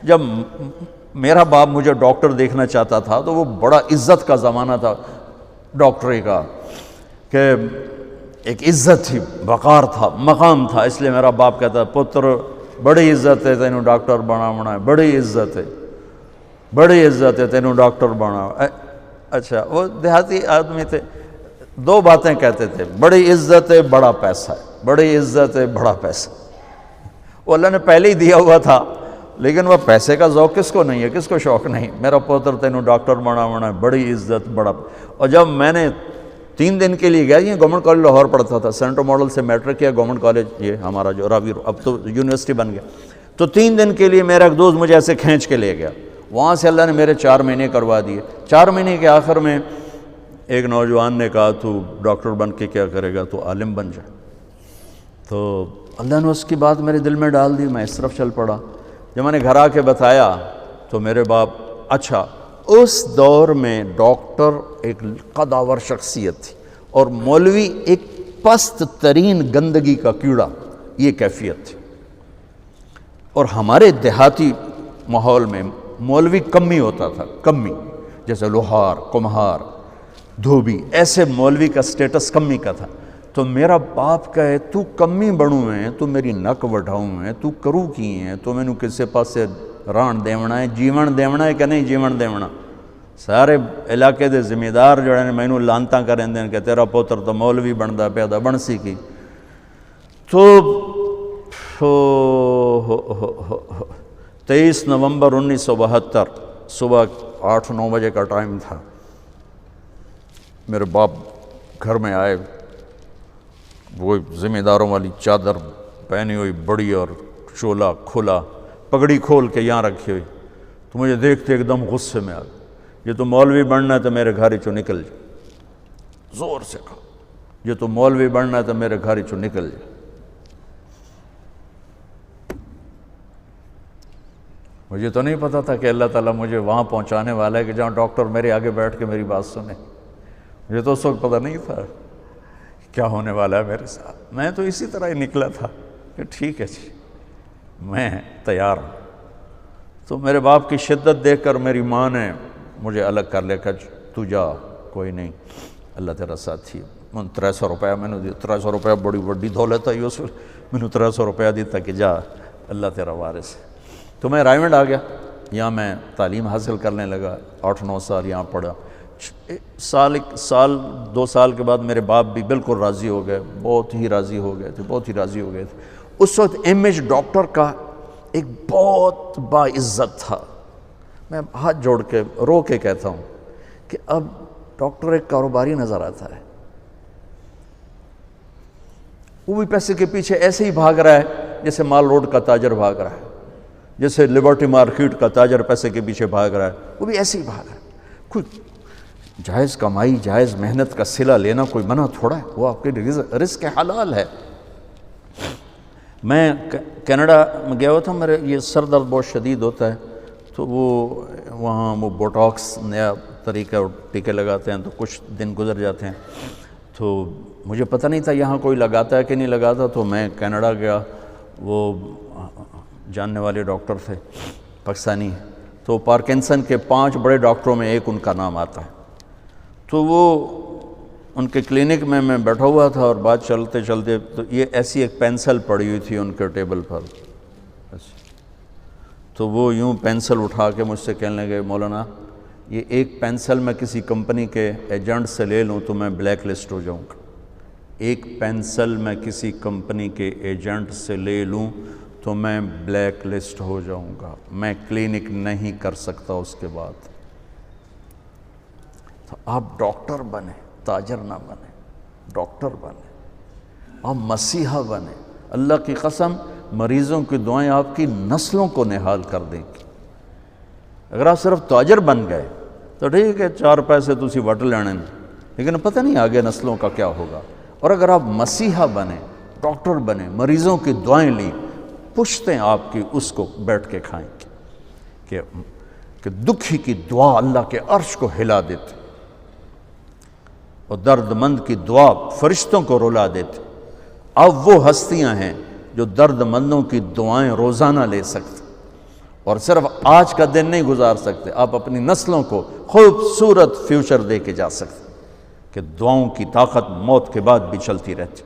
جب میرا باپ مجھے ڈاکٹر دیکھنا چاہتا تھا تو وہ بڑا عزت کا زمانہ تھا ڈاکٹری کا، کہ ایک عزت تھی، وقار تھا، مقام تھا، اس لیے میرا باپ کہتا پتر بڑی عزت ہے تینوں ڈاکٹر بنا ہے، بڑی عزت ہے، بڑی عزت ہے تینوں ڈاکٹر بنا۔ اچھا، وہ دیہاتی آدمی تھے، دو باتیں کہتے تھے، بڑی عزت ہے بڑا پیسہ ہے، بڑی عزت ہے بڑا پیسہ۔ وہ اللہ نے پہلے ہی دیا ہوا تھا، لیکن وہ پیسے کا ذوق کس کو نہیں ہے، کس کو شوق نہیں، میرا پوتر تینوں ڈاکٹر بنا ہے، بڑی عزت بڑا۔ اور جب میں نے 3 دن کے لیے گیا، یہ گورنمنٹ کالج لاہور پڑھتا تھا، سینٹر ماڈل سے میٹرک کیا، گورنمنٹ کالج یہ ہمارا جو راوی اب تو یونیورسٹی بن گیا، تو 3 دن کے لیے میرا ایک دوست مجھے ایسے کھینچ کے لے گیا، وہاں سے اللہ نے میرے 4 مہینے کروا دیے۔ 4 مہینے کے آخر میں ایک نوجوان نے کہا تو ڈاکٹر بن کے کیا کرے گا، تو عالم بن جائے۔ تو اللہ نے اس کی بات میرے دل میں ڈال دی، میں اس طرف چل پڑا۔ جب میں نے گھر آ کے بتایا تو میرے باپ، اچھا اس دور میں ڈاکٹر ایک قداور شخصیت تھی اور مولوی ایک پست ترین گندگی کا کیڑا، یہ کیفیت تھی۔ اور ہمارے دیہاتی ماحول میں مولوی کمی ہوتا تھا، کمی، جیسے لوہار، کمہار، دھوبی، ایسے مولوی کا سٹیٹس کمی کا تھا۔ تو میرا باپ کہے تو کمی بڑوں ہیں، تو میری نک وڈھاؤں ہیں، تو کرو کی ہیں، تو مینوں کسے پاسے ران دیونا ہے، جیون دیونا ہے کہ نہیں جیون دیونا۔ سارے علاقے دے ذمہ دار جو ہیں مینوں لانتاں کریں دیں کہ تیرا پوتر تو مولوی بندا پیا دا، بن سی کی۔ تو 23 نومبر 1972 صبح 8-9 بجے کا ٹائم تھا، میرے باپ گھر میں آئے، وہ ذمہ داروں والی چادر پہنی ہوئی بڑی اور چولا کھلا، پگڑی کھول کے یہاں رکھی ہوئی، تو مجھے دیکھتے ایک دم غصے میں آ گیا، یہ تو مولوی بننا ہے تو میرے گھر چوں نکل جائے، زور سے کہا، یہ تو مولوی بننا ہے تو میرے گھر چوں نکل جائے۔ مجھے تو نہیں پتا تھا کہ اللہ تعالیٰ مجھے وہاں پہنچانے والا ہے کہ جہاں ڈاکٹر میرے آگے بیٹھ کے میری بات سنے۔ مجھے تو اس وقت پتہ نہیں تھا کیا ہونے والا ہے میرے ساتھ، میں تو اسی طرح ہی نکلا تھا کہ ٹھیک ہے جی میں تیار ہوں۔ تو میرے باپ کی شدت دیکھ کر میری ماں نے مجھے الگ کر لیا کہ تو جا، کوئی نہیں، اللہ تیرا ساتھی ہے۔ 300 روپیہ میں نے دیا، 300 روپیہ بڑی بڑی دولت ہے اس وقت، میں نے 300 روپیہ دیتا کہ جا اللہ تیرا وارث ہے۔ تو میں رائمنڈ آ گیا، یہاں میں تعلیم حاصل کرنے لگا، 8-9 سال یہاں پڑھا۔ سال 2 سال کے بعد میرے باپ بھی بالکل راضی ہو گئے، بہت ہی راضی ہو گئے تھے، بہت ہی راضی ہو گئے تھے۔ اس وقت امیج ڈاکٹر کا ایک بہت باعزت تھا۔ میں ہاتھ جوڑ کے رو کے کہتا ہوں کہ اب ڈاکٹر ایک کاروباری نظر آتا ہے، وہ بھی پیسے کے پیچھے ایسے ہی بھاگ رہا ہے جیسے مال روڈ کا تاجر بھاگ رہا ہے، جیسے لبرٹی مارکیٹ کا تاجر پیسے کے پیچھے بھاگ رہا ہے، وہ بھی ایسے ہی بھاگ رہا ہے۔ کوئی جائز کمائی، جائز محنت کا صلہ لینا کوئی منع تھوڑا ہے، وہ آپ کے رزق حلال ہے۔ میں کینیڈا میں گیا ہوا تھا، میرے یہ سر درد بہت شدید ہوتا ہے، تو وہاں وہ بوٹاکس نیا طریقہ ٹیکے لگاتے ہیں، تو کچھ دن گزر جاتے ہیں، تو مجھے پتہ نہیں تھا یہاں کوئی لگاتا ہے کہ نہیں لگاتا، تو میں کینیڈا گیا، وہ جاننے والے ڈاکٹر تھے پاکستانی، تو پارکنسن کے 5 بڑے ڈاکٹروں میں ایک ان کا نام آتا ہے۔ تو وہ ان کے کلینک میں بیٹھا ہوا تھا اور بات چلتے چلتے تو یہ ایسی ایک پینسل پڑی ہوئی تھی ان کے ٹیبل پر، تو وہ یوں پینسل اٹھا کے مجھ سے کہنے لگے مولانا یہ ایک پینسل میں کسی کمپنی کے ایجنٹ سے لے لوں تو میں بلیک لسٹ ہو جاؤں گا، ایک پینسل میں کسی کمپنی کے ایجنٹ سے لے لوں تو میں بلیک لسٹ ہو جاؤں گا، میں کلینک نہیں کر سکتا اس کے بعد۔ تو آپ ڈاکٹر بنے، تاجر نہ بنے، ڈاکٹر بنے، آپ مسیحا بنے، اللہ کی قسم مریضوں کی دعائیں آپ کی نسلوں کو نہال کر دیں گی۔ اگر آپ صرف تاجر بن گئے تو ٹھیک ہے 4 پیسے تسی وٹ لینے، لیکن پتہ نہیں آگے نسلوں کا کیا ہوگا۔ اور اگر آپ مسیحا بنے، ڈاکٹر بنے، مریضوں کی دعائیں لیں، پشتیں آپ کی اس کو بیٹھ کے کھائیں گے کہ دکھی کی دعا اللہ کے عرش کو ہلا دیتے اور درد مند کی دعا فرشتوں کو رلا دیتے۔ اب وہ ہستیاں ہیں جو درد مندوں کی دعائیں روزانہ لے سکتے اور صرف آج کا دن نہیں گزار سکتے، آپ اپنی نسلوں کو خوبصورت فیوچر دے کے جا سکتے کہ دعاؤں کی طاقت موت کے بعد بھی چلتی رہتی۔